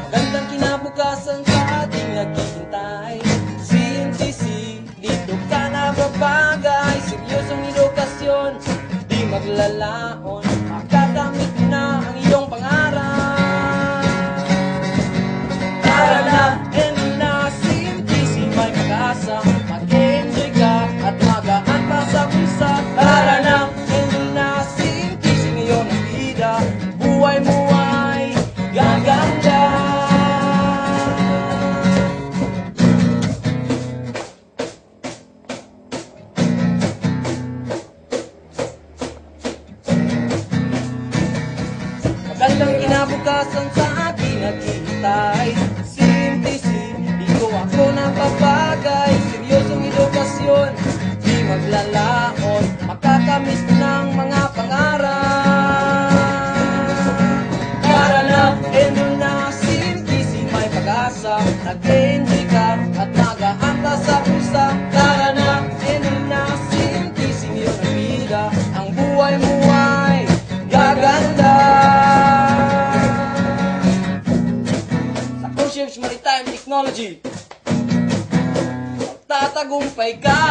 Magandang kinabukasan sa ating naghihintay. CNCC, dito ka na babagay. Seryosong edukasyon, di maglalaon. Makakamit mo na ang iyong pangarap. Tara na, enroll na CNCC, may pag-asa. Mag-enjoy ka at magaan pa sa pusa. Tara na, enroll na CNCC, ngayon ang bida. Buhay mo ay gaganda. Magandang kinabukasan sa ating naghihintay. CNCC, dito ako napapagay. Seryosong edukasyon, di maglalaon. Makakamiss mo ng mga pangarap. Tara na, enroll na CNCC, may pag-asa. Nag-enjoy ka at magaan ka sa pusa. Tara na, enroll na CNCC, ngayon ang bida. Ang buhay mo ay gaganda. Ships Maritime Technology, tatagumpay ka.